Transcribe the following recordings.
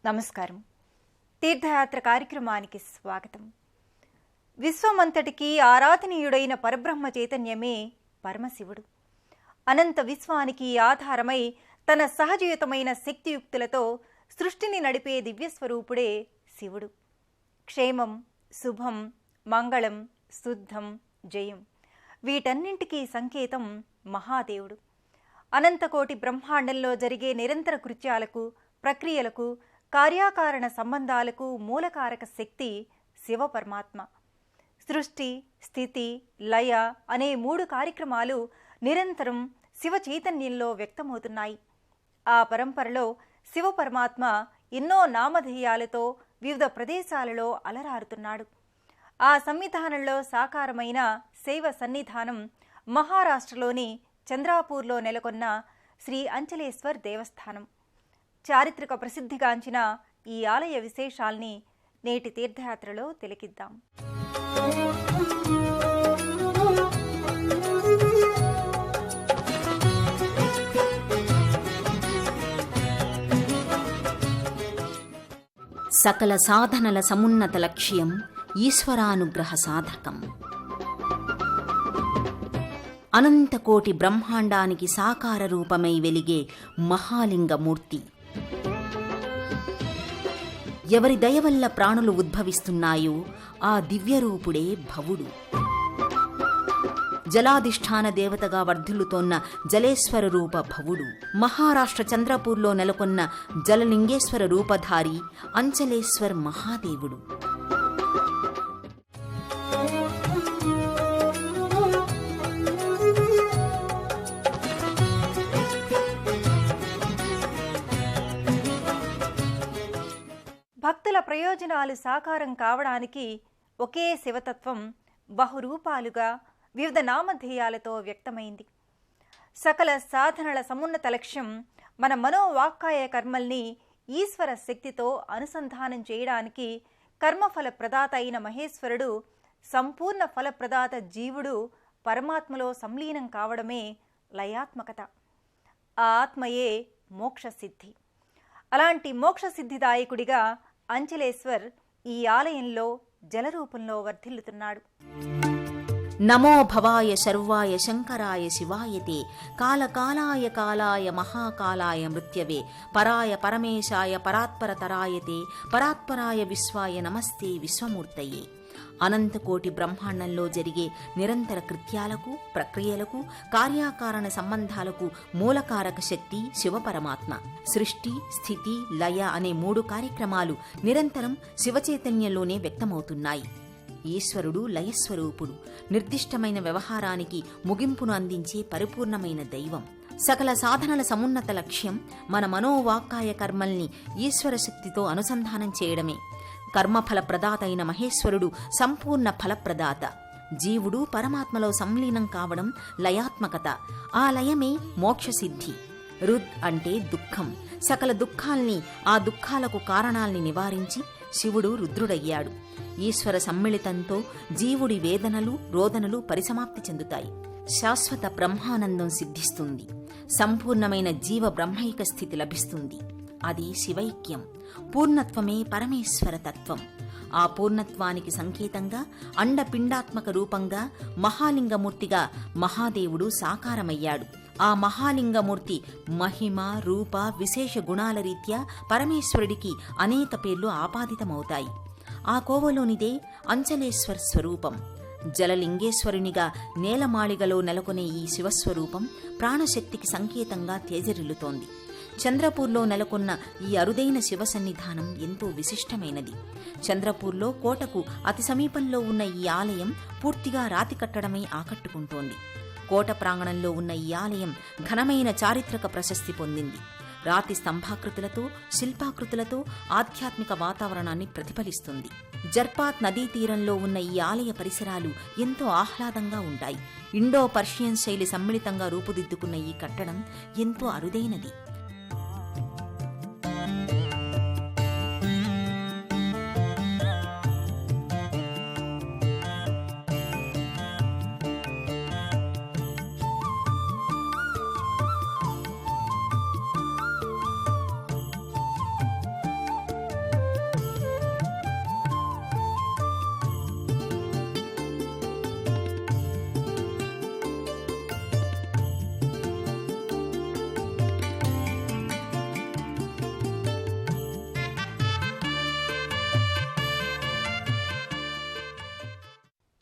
నమస్కారం. తీర్థయాత్ర కార్యక్రమానికి స్వాగతం. విశ్వమంతటికి ఆరాధనీయుడైన పరబ్రహ్మ చైతన్యమే పరమశివుడు. అనంత విశ్వానికి ఆధారమై తన సహజయుతమైన శక్తియుక్తులతో సృష్టిని నడిపే దివ్యస్వరూపుడే శివుడు. క్షేమం, శుభం, మంగళం, శుద్ధం, జయం వీటన్నింటికీ సంకేతం మహాదేవుడు. అనంతకోటి బ్రహ్మాండంలో జరిగే నిరంతర కృత్యాలకు, ప్రక్రియలకు, కార్యాకారణ సంబంధాలకు మూలకారక శక్తి శివపరమాత్మ. సృష్టి, స్థితి, లయ అనే 3 కార్యక్రమాలు నిరంతరం శివ చైతన్యంలో వ్యక్తమవుతున్నాయి. ఆ పరంపరలో శివపరమాత్మ ఎన్నో నామధేయాలతో వివిధ ప్రదేశాలలో అలరారుతున్నాడు. ఆ సంవిధానంలో సాకారమైన శైవ సన్నిధానం మహారాష్ట్రలోని చంద్రాపూర్లో నెలకొన్న శ్రీ అంచలేశ్వర్ దేవస్థానం. చారిత్రక ప్రసిద్ధిగాంచిన ఈ ఆలయ విశేషాల్ని నేటి తీర్థయాత్రలో తిలకిద్దాం. సకల సాధనల సమున్నత లక్ష్యం ఈశ్వరానుగ్రహ సాధకం. అనంతకోటి బ్రహ్మాండానికి సాకార రూపమై వెలిగే మహాలింగమూర్తి. ఎవరి దయ వల్ల ప్రాణులు ఉద్భవిస్తున్నాయో ఆ దివ్యరూపుడే భవుడు. జలాధిష్ఠాన దేవతగా వర్ధిల్లుతోన్న జలేశ్వర రూప భవుడు. మహారాష్ట్ర చంద్రపూర్లో నెలకొన్న జలలింగేశ్వర రూపధారి అంచలేశ్వర్ మహాదేవుడు. భక్తుల ప్రయోజనాలు సాకారం కావడానికి ఒకే శివతత్వం బహురూపాలుగా వివిధ నామధేయాలతో వ్యక్తమైంది. సకల సాధనల సమున్నత లక్ష్యం మన మనోవాక్కాయ కర్మల్ని ఈశ్వర శక్తితో అనుసంధానం చేయడానికి కర్మఫల ప్రదాత అయిన మహేశ్వరుడు, సంపూర్ణ ఫలప్రదాత జీవుడు పరమాత్మలో సంలీనం కావడమే లయాత్మకత. ఆ ఆత్మయే మోక్షసిద్ధి. అలాంటి మోక్షసిద్ధిదాయకుడిగా అంచలేశ్వర్ ఈ ఆలయంలో జలరూపంలో వర్ధిల్లుతున్నాడు. నమో భవాయ శర్వాయ శంకరాయ శివాయతే కాలకాలాయ కాలాయ మహాకాలాయ మృత్యవే పరాయ పరమేశాయ పరాత్పరతరాయతే పరాత్పరాయ విశ్వాయ నమస్తే విశ్వమూర్తయే. అనంతకోటి బ్రహ్మాండంలో జరిగే నిరంతర కృత్యాలకు, ప్రక్రియలకు, కార్యాకారణ సంబంధాలకు మూలకారక శక్తి శివపరమాత్మ. సృష్టి, స్థితి, లయ అనే 3 కార్యక్రమాలు నిరంతరం శివచైతన్యంలోనే వ్యక్తమవుతున్నాయి. ఈశ్వరుడు లయస్వరూపుడు. నిర్దిష్టమైన వ్యవహారానికి ముగింపును అందించే పరిపూర్ణమైన దైవం. సకల సాధనల సమున్నత లక్ష్యం మన మనోవాక్కాయ కర్మల్ని ఈశ్వర శక్తితో అనుసంధానం చేయడమే. కర్మఫల ప్రదాత అయిన మహేశ్వరుడు సంపూర్ణ ఫలప్రదాత. జీవుడు పరమాత్మలో సంలీనం కావడం లయాత్మకత. ఆ లయమే మోక్షసిద్ధి. రుద్ అంటే దుఃఖం. సకల దుఃఖాల్ని, ఆ దుఃఖాలకు కారణాల్ని నివారించి శివుడు రుద్రుడయ్యాడు. ఈశ్వర సమ్మిళితంతో జీవుడి వేదనలు, రోదనలు పరిసమాప్తి చెందుతాయి. శాశ్వత బ్రహ్మానందం సిద్ధిస్తుంది. సంపూర్ణమైన జీవ బ్రహ్మైక స్థితి లభిస్తుంది. అది శివైక్యం. పూర్ణత్వమే పరమేశ్వర తత్వం. ఆ పూర్ణత్వానికి సంకేతంగా అండపిండాత్మక రూపంగా మహాలింగమూర్తిగా మహాదేవుడు సాకారమయ్యాడు. ఆ మహాలింగమూర్తి మహిమ, రూప, విశేష గుణాల రీత్యా పరమేశ్వరుడికి అనేక పేర్లు ఆపాదితమవుతాయి. ఆ కోవలోనిదే అంచలేశ్వర్ స్వరూపం. జలలింగేశ్వరునిగా నేలమాళిగలో నెలకొనే ఈ శివస్వరూపం ప్రాణశక్తికి సంకేతంగా తేజరిల్లుతోంది. చంద్రపూర్లో నెలకొన్న ఈ అరుదైన శివ సన్నిధానం ఎంతో విశిష్టమైనది. చంద్రపూర్లో కోటకు అతి సమీపంలో ఉన్న ఈ ఆలయం పూర్తిగా రాతి కట్టడమై ఆకట్టుకుంటోంది. కోట ప్రాంగణంలో ఉన్న ఈ ఆలయం ఘనమైన చారిత్రక ప్రశస్తి పొందింది. రాతి స్తంభాకృతులతో, శిల్పాకృతులతో ఆధ్యాత్మిక వాతావరణాన్ని ప్రతిఫలిస్తుంది. జర్పాత్ నదీ తీరంలో ఉన్న ఈ ఆలయ పరిసరాలు ఎంతో ఆహ్లాదంగా ఉంటాయి. ఇండో పర్షియన్ శైలి సమ్మిళితంగా రూపుదిద్దుకున్న ఈ కట్టడం ఎంతో అరుదైనది.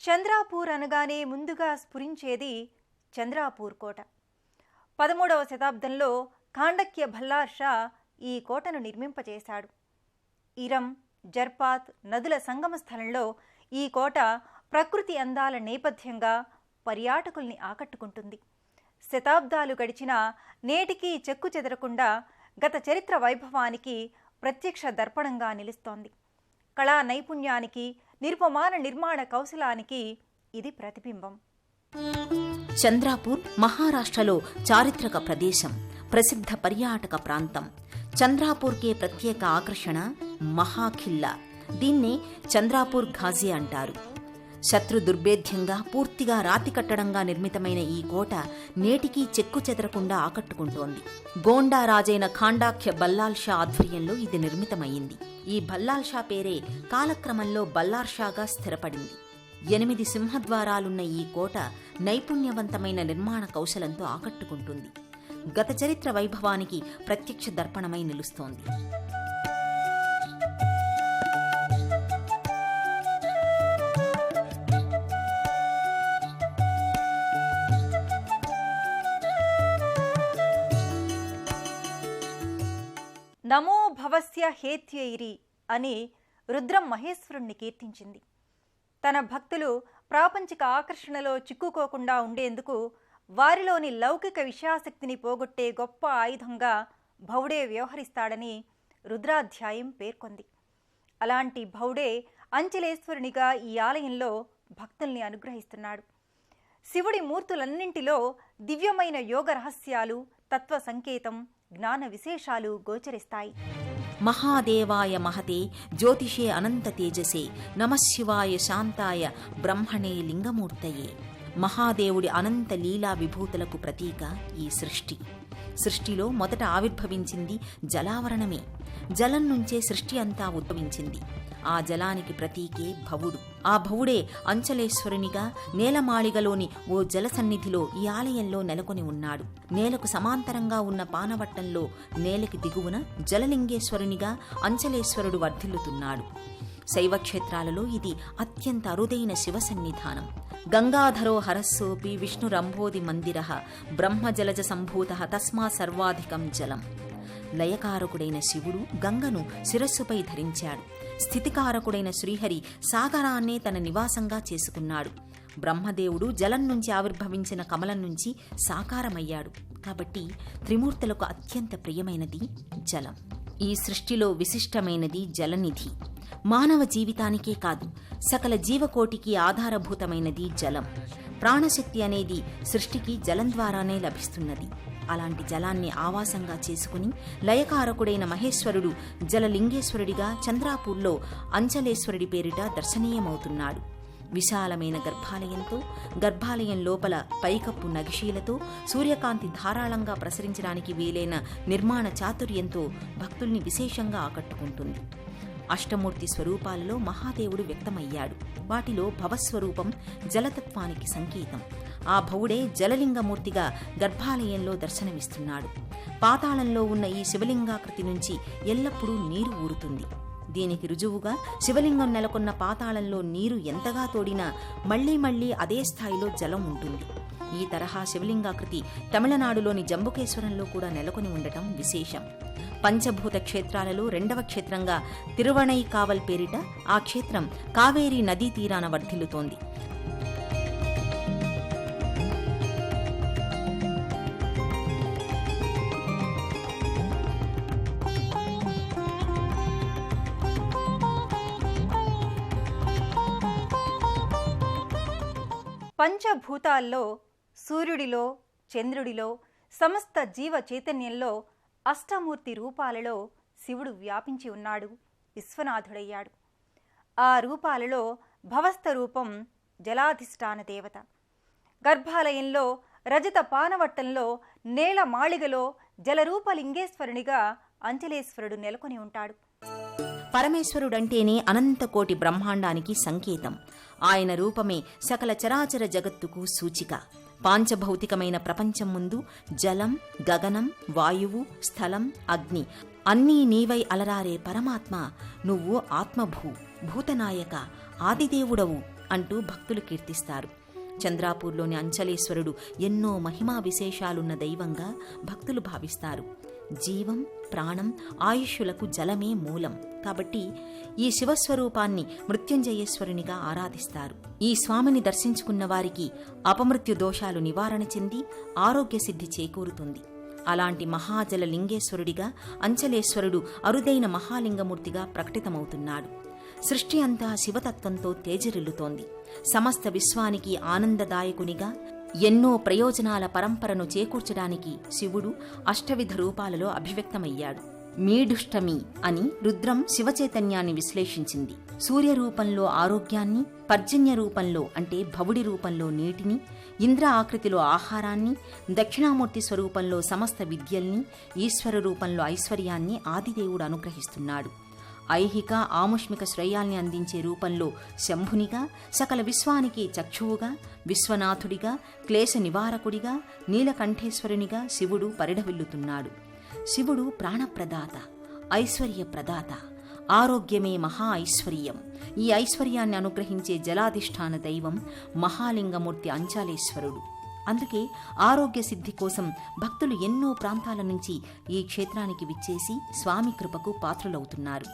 చంద్రాపూర్ అనగానే ముందుగా స్ఫురించేది చంద్రాపూర్ కోట. 13వ శతాబ్దంలో ఖాండక్య భల్లార్ షా ఈ కోటను నిర్మింపచేశాడు. ఇరం, జర్పాత్ నదుల సంగమ స్థలంలో ఈ కోట ప్రకృతి అందాల నేపథ్యంగా పర్యాటకుల్ని ఆకట్టుకుంటుంది. శతాబ్దాలు గడిచినా నేటికీ చెక్కు చెదరకుండా గత చరిత్ర వైభవానికి ప్రత్యక్ష దర్పణంగా నిలుస్తోంది. కళా నైపుణ్యానికి, నిరుపమాన నిర్మాణ కౌశలానికి ఇది ప్రతిబింబం. చంద్రాపూర్ మహారాష్ట్రలో చారిత్రక ప్రదేశం, ప్రసిద్ధ పర్యాటక ప్రాంతం. చంద్రాపూర్కే ప్రత్యేక ఆకర్షణ మహాఖిల్లా. దీన్నే చంద్రాపూర్ ఘాజీ అంటారు. శత్రు దుర్భేద్యంగా పూర్తిగా రాతి కట్టడంగా నిర్మితమైన ఈ కోట నేటికీ చెక్కు చెదరకుండా ఆకట్టుకుంటోంది. గోండా రాజైన ఖాండాఖ్య బల్లాల్ షా ఆధ్వర్యంలో ఇది నిర్మితమయ్యింది. ఈ బల్లాల్ షా పేరే కాలక్రమంలో బల్లార్ షాగా స్థిరపడింది. 8 సింహద్వారాలున్న ఈ కోట నైపుణ్యవంతమైన నిర్మాణ కౌశలంతో ఆకట్టుకుంటుంది. గత చరిత్ర వైభవానికి ప్రత్యక్ష దర్పణమై నిలుస్తోంది. నమో భవస్య హేత్యైరి అని రుద్రం మహేశ్వరుణ్ణి కీర్తించింది. తన భక్తులు ప్రాపంచిక ఆకర్షణలో చిక్కుకోకుండా ఉండేందుకు వారిలోని లౌకిక విషయాసక్తిని పోగొట్టే గొప్ప ఆయుధంగా భౌడే వ్యవహరిస్తాడని రుద్రాధ్యాయం పేర్కొంది. అలాంటి భౌడే అంచలేశ్వరునిగా ఈ ఆలయంలో భక్తుల్ని అనుగ్రహిస్తున్నాడు. శివుడి మూర్తులన్నింటిలో దివ్యమైన యోగ రహస్యాలు, తత్వ సంకేతం, జ్ఞాన విశేషాలు గోచరిస్తాయి. మహాదేవాయ మహతే జ్యోతిషే అనంత తేజసే నమశివాయ శాంతాయ బ్రహ్మణే లింగమూర్తయే. మహాదేవుడి అనంత లీలా విభూతులకు ప్రతీక ఈ సృష్టి. సృష్టిలో మొదట ఆవిర్భవించింది జలావరణమే. జలం నుంచే సృష్టి అంతా ఉద్భవించింది. ఆ జలానికి ప్రతీకే భవుడు. ఆ భవుడే అంచలేశ్వరునిగా నేలమాళిగలోని ఓ జలసన్నిధిలో ఈ ఆలయంలో నెలకొని ఉన్నాడు. నేలకు సమాంతరంగా ఉన్న పానవట్టంలో నేలకి దిగువన జలలింగేశ్వరునిగా అంచలేశ్వరుడు వర్ధిల్లుతున్నాడు. శైవక్షేత్రాలలో ఇది అత్యంత అరుదైన శివ సన్నిధానం. గంగాధరో హరస్సోపి విష్ణురంభోది మందిరః బ్రహ్మజలజ సంభూతః తస్మా సర్వాధికం జలం. లయకారకుడైన శివుడు గంగను శిరస్సుపై ధరించాడు. స్థితికారకుడైన శ్రీహరి సాగరాన్నే తన నివాసంగా చేసుకున్నాడు. బ్రహ్మదేవుడు జలం నుంచి ఆవిర్భవించిన కమలం నుంచి సాకారమయ్యాడు. కాబట్టి త్రిమూర్తులకు అత్యంత ప్రియమైనది జలం. ఈ సృష్టిలో విశిష్టమైనది జలనిధి. మానవ జీవితానికే కాదు, సకల జీవకోటికి ఆధారభూతమైనది జలం. ప్రాణశక్తి అనేది సృష్టికి జలం ద్వారానే లభిస్తున్నది. అలాంటి జలాన్ని ఆవాసంగా చేసుకుని లయకారకుడైన మహేశ్వరుడు జలలింగేశ్వరుడిగా చంద్రాపూర్లో అంచలేశ్వరుడి పేరిట దర్శనీయమవుతున్నాడు. విశాలమైన గర్భాలయంతో, గర్భాలయం లోపల పైకప్పు నగిశీలతో, సూర్యకాంతి ధారాళంగా ప్రసరించడానికి వీలైన నిర్మాణ చాతుర్యంతో భక్తుల్ని విశేషంగా ఆకట్టుకుంటుంది. అష్టమూర్తి స్వరూపాలలో మహాదేవుడు వ్యక్తమయ్యాడు. వాటిలో భవస్వరూపం జలతత్వానికి సంకేతం. ఆ భవుడే జలలింగమూర్తిగా గర్భాలయంలో దర్శనమిస్తున్నాడు. పాతాళంలో ఉన్న ఈ శివలింగాకృతి నుంచి ఎల్లప్పుడూ నీరు ఊరుతుంది. దీనికి రుజువుగా శివలింగం నెలకొన్న పాతాళంలో నీరు ఎంతగా తోడినా మళ్లీ మళ్లీ అదే స్థాయిలో జలం ఉంటుంది. ఈ తరహా శివలింగాకృతి తమిళనాడులోని జంబుకేశ్వరంలో కూడా నెలకొని ఉండటం విశేషం. పంచభూత క్షేత్రాలలో 2వ క్షేత్రంగా తిరువణైకావల్ పేరిట ఆ క్షేత్రం కావేరీ నదీ తీరాన వర్ధిల్లుతోంది. పంచభూతాల్లో, సూర్యుడిలో, చంద్రుడిలో, సమస్త జీవ చైతన్యంలో, అష్టమూర్తి రూపాలలో శివుడు వ్యాపించి ఉన్నాడు, విశ్వనాథుడయ్యాడు. ఆ రూపాలలో భవస్థ రూపం జలాధిష్టాన దేవత. గర్భాలయంలో రజత పానవట్టంలో నేల మాళిగలో జలరూపలింగేశ్వరునిగా అంచలేశ్వరుడు నెలకొని ఉంటాడు. పరమేశ్వరుడంటేనే అనంతకోటి బ్రహ్మాండానికి సంకేతం. ఆయన రూపమే సకల చరాచర జగత్తుకు సూచిక. పాంచభౌతికమైన ప్రపంచం ముందు జలం, గగనం, వాయువు, స్థలం, అగ్ని అన్నీ నీవై అలరారే పరమాత్మ, నువ్వు ఆత్మభూ, భూతనాయక, ఆదిదేవుడవు అంటూ భక్తులు కీర్తిస్తారు. చంద్రాపూర్లోని అంచలేశ్వరుడు ఎన్నో మహిమా విశేషాలున్న దైవంగా భక్తులు భావిస్తారు. జీవం, ప్రాణం, ఆయుష్యులకు జలమే మూలం కాబట్టి ఈ శివస్వరూపాన్ని మృత్యుంజయేశ్వరునిగా ఆరాధిస్తారు. ఈ స్వామిని దర్శించుకున్న వారికి అపమృత్యు దోషాలు నివారణ చెంది ఆరోగ్య సిద్ధి చేకూరుతుంది. అలాంటి మహాజల లింగేశ్వరుడిగా అంచలేశ్వరుడు అరుదైన మహాలింగమూర్తిగా ప్రకటితమవుతున్నాడు. సృష్టి అంతా శివతత్వంతో తేజరిల్లుతోంది. సమస్త విశ్వానికి ఆనందదాయకునిగా ఎన్నో ప్రయోజనాల పరంపరను చేకూర్చడానికి శివుడు అష్టవిధ రూపాలలో అభివ్యక్తమయ్యాడు. మీఢుష్టమి అని రుద్రం శివచైతన్యాన్ని విశ్లేషించింది. సూర్య రూపంలో ఆరోగ్యాన్ని, పర్జన్య రూపంలో అంటే భవుడి రూపంలో నీటిని, ఇంద్ర ఆకృతిలో ఆహారాన్ని, దక్షిణామూర్తి స్వరూపంలో సమస్త విద్యల్ని, ఈశ్వర రూపంలో ఐశ్వర్యాన్ని ఆదిదేవుడు అనుగ్రహిస్తున్నాడు. ఐహిక ఆముష్మిక శ్రేయాల్ని అందించే రూపంలో శంభునిగా, సకల విశ్వానికి చక్షువుగా, విశ్వనాథుడిగా, క్లేశ నివారకుడిగా, నీలకంఠేశ్వరునిగా శివుడు పరిఢవిల్లుతున్నాడు. శివుడు ప్రాణప్రదాత, ఐశ్వర్యప్రదాత. ఆరోగ్యమే మహా ఐశ్వర్యం. ఈ ఐశ్వర్యాన్ని అనుగ్రహించే జలాధిష్ఠాన దైవం మహాలింగమూర్తి అంచాలేశ్వరుడు. అందుకే ఆరోగ్య సిద్ధి కోసం భక్తులు ఎన్నో ప్రాంతాల నుంచి ఈ క్షేత్రానికి విచ్చేసి స్వామి కృపకు పాత్రులవుతున్నారు.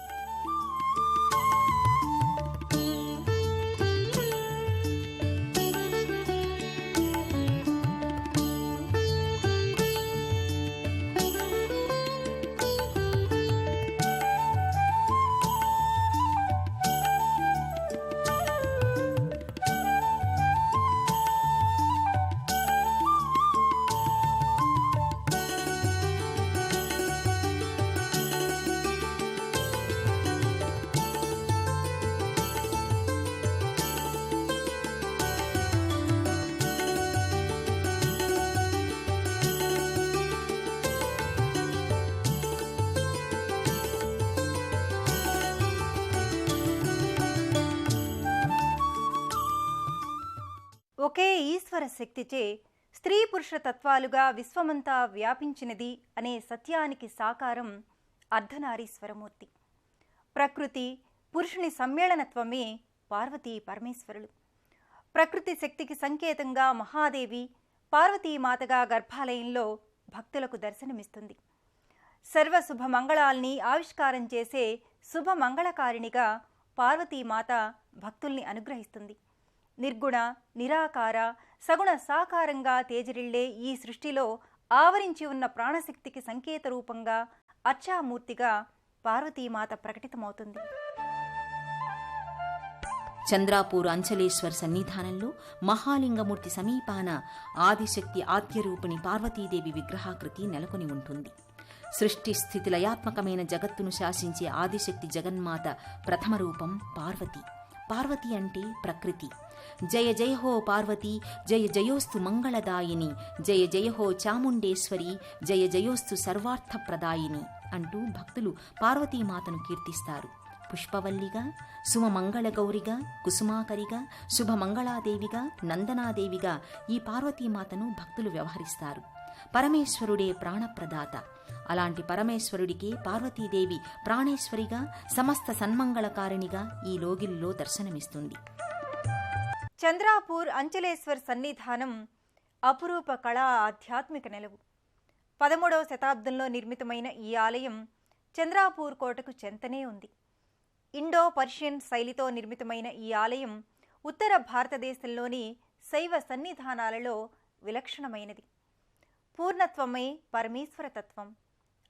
ఒకే ఈశ్వర శక్తిచే స్త్రీ పురుష తత్వాలుగా విశ్వమంతా వ్యాపించినది అనే సత్యానికి సాకారం అర్ధనారీశ్వరమూర్తి. ప్రకృతి పురుషుని సమ్మేళనత్వమే పార్వతీ పరమేశ్వరులు. ప్రకృతి శక్తికి సంకేతంగా మహాదేవి పార్వతీమాతగా గర్భాలయంలో భక్తులకు దర్శనమిస్తుంది. సర్వశుభమంగళాల్ని ఆవిష్కారం చేసే శుభమంగళకారిణిగా పార్వతీమాత భక్తుల్ని అనుగ్రహిస్తుంది. నిర్గుణ, నిరాకార, సగుణ సాకారంగా తేజరిళ్లే ఈ సృష్టిలో ఆవరించి ఉన్న ప్రాణశక్తికి సంకేత రూపంగా అర్చామూర్తిగా పార్వతీమాత ప్రకటితమవుతుంది. చంద్రాపూర్ అంచలేశ్వర్ సన్నిధానంలో మహాలింగమూర్తి సమీపాన ఆదిశక్తి ఆద్యరూపిణి పార్వతీదేవి విగ్రహాకృతి నెలకొని ఉంటుంది. సృష్టి స్థితి లయాత్మకమైన జగత్తును శాసించే ఆదిశక్తి జగన్మాత ప్రథమ రూపం పార్వతి. పార్వతి అంటే ప్రకృతి. జయ జయ హో పార్వతి, జయ జయోస్తు మంగళదాయిని, జయ జయ హో చాముండేశ్వరి, జయ జయోస్తు సర్వార్థప్రదాయిని అంటూ భక్తులు పార్వతీమాతను కీర్తిస్తారు. పుష్పవల్లిగా, సుమమంగళగౌరిగా, కుసుమాకరిగా, శుభమంగళాదేవిగా, నందనాదేవిగా ఈ పార్వతీమాతను భక్తులు వ్యవహరిస్తారు. పరమేశ్వరుడే ప్రాణప్రదాత. అలాంటి పరమేశ్వరుడికి పార్వతీదేవి ప్రాణేశ్వరిగా, సమస్త సన్మంగళకారిణిగా ఈ లోగిలిలో దర్శనమిస్తుంది. చంద్రాపూర్ అంచలేశ్వర్ సన్నిధానం అపురూప కళా ఆధ్యాత్మిక నెలవు. 13వ శతాబ్దంలో నిర్మితమైన ఈ ఆలయం చంద్రాపూర్ కోటకు చెంతనే ఉంది. ఇండో పర్షియన్ శైలితో నిర్మితమైన ఈ ఆలయం ఉత్తర భారతదేశంలోని శైవ సన్నిధానాలలో విలక్షణమైనది. పూర్ణత్వమే పరమేశ్వర తత్వం.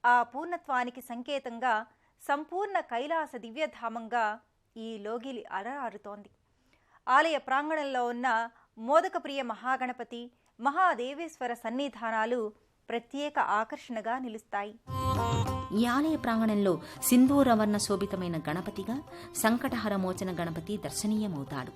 ఆ పూర్ణత్వానికి సంకేతంగా సంపూర్ణ కైలాస దివ్యధామంగా ఈ లోగిలి అలరారుతోంది. ఆలయ ప్రాంగణంలో ఉన్న మోదకప్రియ మహాగణపతి, మహాదేవేశ్వర సన్నిధానాలు ప్రత్యేక ఆకర్షణగా నిలుస్తాయి. ఈ ఆలయ ప్రాంగణంలో సింధూరవర్ణ శోభితమైన గణపతిగా సంకటహరమోచన గణపతి దర్శనీయమవుతాడు.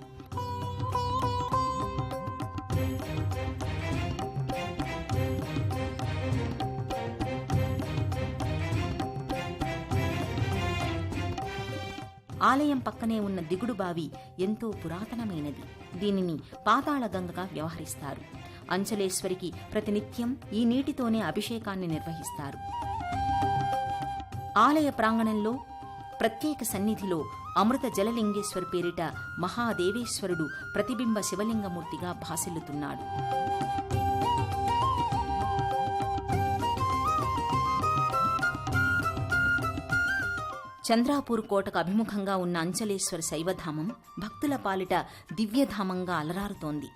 ఆలయం పక్కనే ఉన్న దిగుడు బావి ఎంతో పురాతనమైనది. దీనిని పాతాళ గంగగా వ్యవహరిస్తారు. అంచలేశ్వరికి ప్రతినిత్యం ఈ నీటితోనే అభిషేకాన్ని నిర్వహిస్తారు. ఆలయ ప్రాంగణంలో ప్రత్యేక సన్నిధిలో అమృత జలలింగేశ్వర్ పేరిట మహాదేవేశ్వరుడు ప్రతిబింబ శివలింగమూర్తిగా భాసిల్లుతున్నాడు. చంద్రాపూర్ కోటకు అభిముఖంగా ఉన్న అంచలేశ్వర శైవధామం భక్తుల పాలిట దివ్యధామంగా అలరారుతోంది.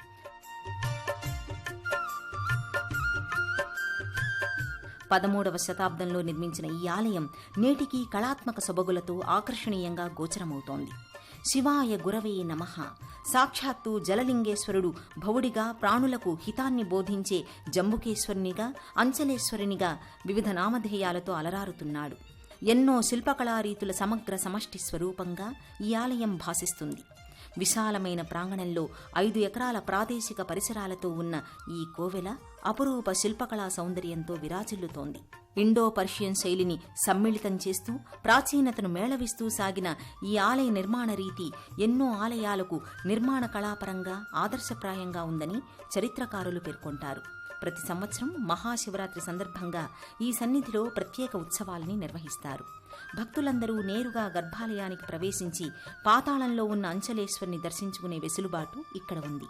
పదమూడవ శతాబ్దంలో నిర్మించిన ఈ ఆలయం నేటికీ కళాత్మక సొబగులతో ఆకర్షణీయంగా గోచరమవుతోంది. శివాయ గురవే నమః. సాక్షాత్తు జలలింగేశ్వరుడు భవుడిగా ప్రాణులకు హితాన్ని బోధించే జంబుకేశ్వరునిగా, అంచలేశ్వరునిగా వివిధ నామధేయాలతో అలరారుతున్నాడు. ఎన్నో శిల్పకళారీతుల సమగ్ర సమష్టి స్వరూపంగా ఈ ఆలయం భాసిస్తుంది. విశాలమైన ప్రాంగణంలో 5 ఎకరాల ప్రాదేశిక పరిసరాలతో ఉన్న ఈ కోవెల అపురూప శిల్పకళా సౌందర్యంతో విరాజిల్లుతోంది. ఇండో పర్షియన్ శైలిని సమ్మిళితం చేస్తూ ప్రాచీనతను మేళవిస్తూ సాగిన ఈ ఆలయ నిర్మాణ రీతి ఎన్నో ఆలయాలకు నిర్మాణ కళాపరంగా ఆదర్శప్రాయంగా ఉందని చరిత్రకారులు పేర్కొంటారు. ప్రతి సంవత్సరం మహాశివరాత్రి సందర్భంగా ఈ సన్నిధిలో ప్రత్యేక ఉత్సవాలని నిర్వహిస్తారు. భక్తులందరూ నేరుగా గర్భాలయానికి ప్రవేశించి పాతాళంలో ఉన్న అంచలేశ్వరుని దర్శించుకునే వెసులుబాటు ఇక్కడ ఉంది.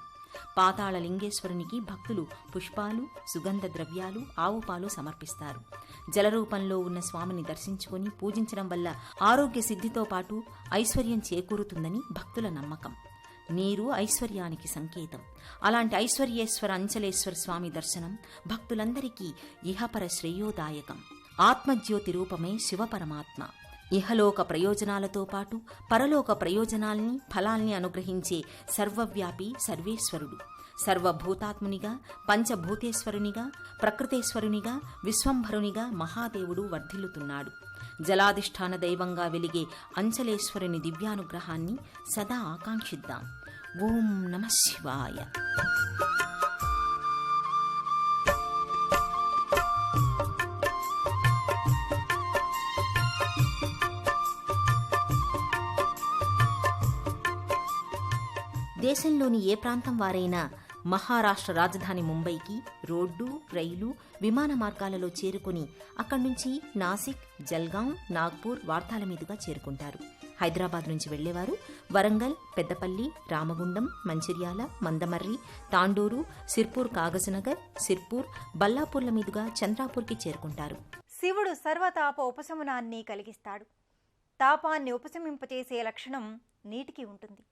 పాతాళ లింగేశ్వరునికి భక్తులు పుష్పాలు, సుగంధ ద్రవ్యాలు, ఆవుపాలు సమర్పిస్తారు. జలరూపంలో ఉన్న స్వామిని దర్శించుకుని పూజించడం వల్ల ఆరోగ్య సిద్ధితో పాటు ఐశ్వర్యం చేకూరుతుందని భక్తుల నమ్మకం. నీరు ఐశ్వర్యానికి సంకేతం. అలాంటి ఐశ్వర్యేశ్వర అంచలేశ్వర స్వామి దర్శనం భక్తులందరికీ ఇహపర శ్రేయోదాయకం. ఆత్మజ్యోతి రూపమే శివపరమాత్మ. ఇహలోక ప్రయోజనాలతో పాటు పరలోక ప్రయోజనాల్ని, ఫలాల్ని అనుగ్రహించే సర్వవ్యాపి సర్వేశ్వరుడు. సర్వభూతాత్మునిగా, పంచభూతేశ్వరునిగా, ప్రకృతేశ్వరునిగా, విశ్వంభరునిగా మహాదేవుడు వర్ధిల్లుతున్నాడు. జలాధిష్ఠాన దైవంగా వెలిగే అంచలేశ్వరుని దివ్యానుగ్రహాన్ని సదా ఆకాంక్షిద్దాం. ఓం నమః శివాయ. దేశంలోని ఏ ప్రాంతం వారైనా మహారాష్ట్ర రాజధాని ముంబైకి రోడ్డు, రైలు, విమాన మార్గాలలో చేరుకుని అక్కడి నుంచి నాసిక్, జల్గాం, నాగ్పూర్, వార్తాల మీదుగా చేరుకుంటారు. హైదరాబాద్ నుంచి వెళ్లేవారు వరంగల్, పెద్దపల్లి, రామగుండం, మంచిర్యాల, మందమర్రి, తాండూరు, సిర్పూర్, కాగజ్నగర్, సిర్పూర్, బల్లాపూర్ల మీదుగా చంద్రాపూర్కి చేరుకుంటారు. శివుడు సర్వతాప ఉపశమనాన్ని కలిగిస్తాడు. తాపాన్ని ఉపశమింపచేసే లక్షణం నీటికి ఉంటుంది.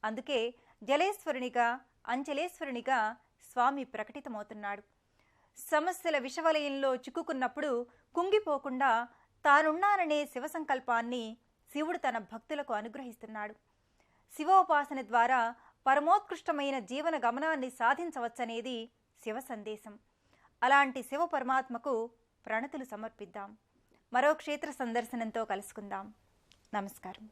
అందుకే జలేశ్వరునిగా, అంచలేశ్వరునిగా స్వామి ప్రకటితమవుతున్నాడు. సమస్యల విషవలయంలో చిక్కుకున్నప్పుడు కుంగిపోకుండా తానున్నాననే శివసంకల్పాన్ని శివుడు తన భక్తులకు అనుగ్రహిస్తున్నాడు. శివోపాసన ద్వారా పరమోత్కృష్టమైన జీవన గమనాన్ని సాధించవచ్చనేది శివ సందేశం. అలాంటి శివ పరమాత్మకు ప్రణతులు సమర్పిద్దాం. మరో క్షేత్ర సందర్శనంతో కలుసుకుందాం. నమస్కారం.